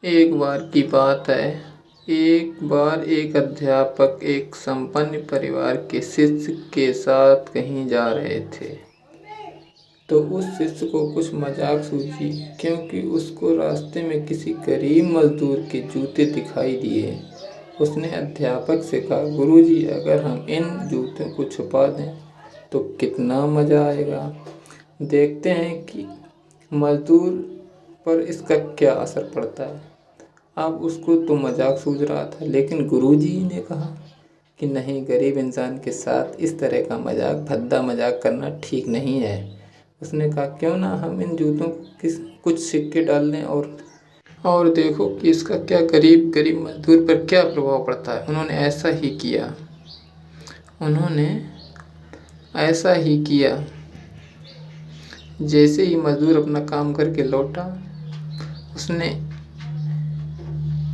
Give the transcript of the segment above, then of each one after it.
एक बार की बात है, एक बार एक अध्यापक एक संपन्न परिवार के शिष्य के साथ कहीं जा रहे थे। तो उस शिष्य को कुछ मजाक सूझी, क्योंकि उसको रास्ते में किसी गरीब मजदूर के जूते दिखाई दिए। उसने अध्यापक से कहा, गुरुजी, अगर हम इन जूतों को छुपा दें तो कितना मज़ा आएगा। देखते हैं कि मजदूर पर इसका क्या असर पड़ता है। अब उसको तो मजाक सूझ रहा था, लेकिन गुरुजी ने कहा कि नहीं, गरीब इंसान के साथ इस तरह का मजाक, भद्दा मजाक करना ठीक नहीं है। उसने कहा, क्यों ना हम इन जूतों को कुछ सिक्के डाल दें और देखो कि इसका क्या गरीब मजदूर पर क्या प्रभाव पड़ता है। उन्होंने ऐसा ही किया। जैसे ही मजदूर अपना काम करके लौटा, उसने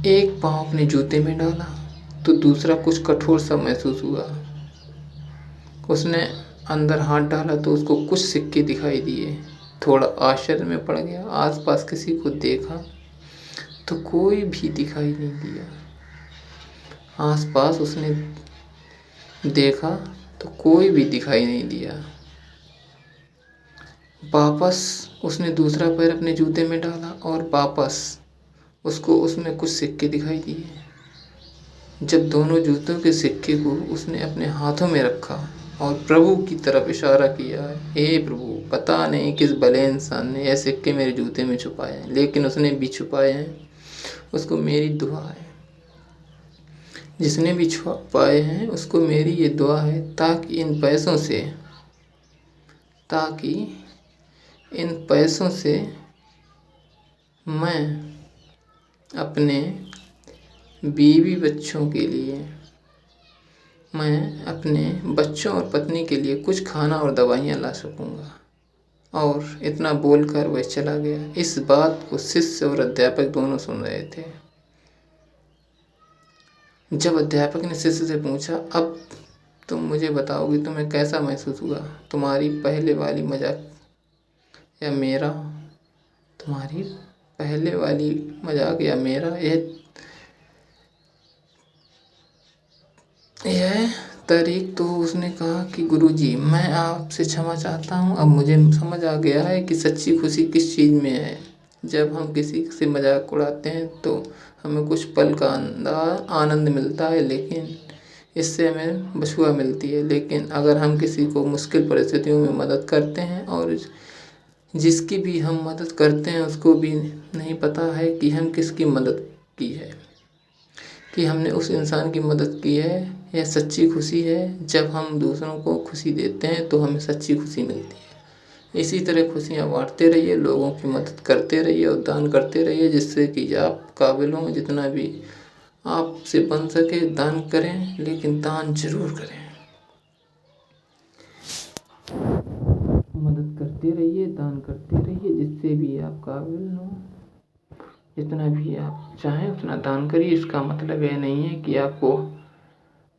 एक पाँव अपने जूते में डाला तो दूसरा कुछ कठोर सा महसूस हुआ। उसने अंदर हाथ डाला तो उसको कुछ सिक्के दिखाई दिए। थोड़ा आश्चर्य में पड़ गया। आसपास किसी को देखा तो कोई भी दिखाई नहीं दिया। आसपास उसने देखा तो कोई भी दिखाई नहीं दिया। वापस उसने दूसरा पैर अपने जूते में डाला और वापस उसको उसमें कुछ सिक्के दिखाई दिए। जब दोनों जूतों के सिक्के को उसने अपने हाथों में रखा और प्रभु की तरफ इशारा किया, हे प्रभु, पता नहीं किस भले इंसान ने यह सिक्के मेरे जूते में छुपाए हैं, लेकिन उसने भी छुपाए हैं। उसको मेरी दुआ है। जिसने भी छुपाए हैं उसको मेरी ये दुआ है, ताकि इन पैसों से मैं अपने बीवी बच्चों के लिए, मैं अपने बच्चों और पत्नी के लिए कुछ खाना और दवाइयाँ ला सकूँगा। और इतना बोलकर वह चला गया। इस बात को शिष्य और अध्यापक दोनों सुन रहे थे। जब अध्यापक ने शिष्य से पूछा, अब तुम मुझे बताओगे तुम्हें कैसा महसूस हुआ, तुम्हारी पहले वाली मजाक या मेरा? तुम्हारी पहले वाली मजाक या मेरा? यह तारीख तो उसने कहा कि गुरुजी, मैं आपसे क्षमा चाहता हूँ। अब मुझे समझ आ गया है कि सच्ची खुशी किस चीज़ में है। जब हम किसी से मजाक उड़ाते हैं तो हमें कुछ पल का आनंद मिलता है, लेकिन इससे हमें बछुआ मिलती है। लेकिन अगर हम किसी को मुश्किल परिस्थितियों में मदद करते हैं और जिसकी भी हम मदद करते हैं उसको भी नहीं पता है कि हम किसकी मदद की है, कि हमने उस इंसान की मदद की है। यह सच्ची खुशी है। जब हम दूसरों को खुशी देते हैं तो हमें सच्ची खुशी मिलती है। इसी तरह खुशियाँ बांटते रहिए, लोगों की मदद करते रहिए और दान करते रहिए, जिससे कि आप काबिल हों। जितना भी आपसे बन सके दान करें, लेकिन दान जरूर करें। मदद करते रहिए, दान करते रहिए, जिससे भी आप काबिल हों। जितना भी आप चाहें उतना दान करिए। इसका मतलब यह नहीं है कि आपको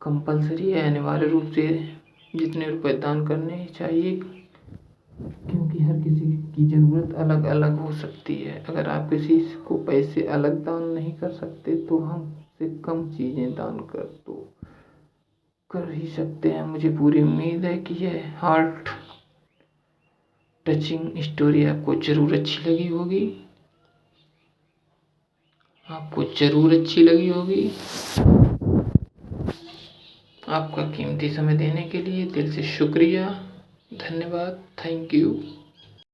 कंपलसरी है, अनिवार्य रूप से जितने रुपए दान करने चाहिए, क्योंकि हर किसी की ज़रूरत अलग अलग हो सकती है। अगर आप किसी को पैसे अलग दान नहीं कर सकते तो हमसे कम चीज़ें दान कर ही सकते हैं। मुझे पूरी उम्मीद है कि यह हार्ट टचिंग स्टोरी आपको ज़रूर अच्छी लगी होगी। आपका कीमती समय देने के लिए दिल से शुक्रिया, धन्यवाद, थैंक यू।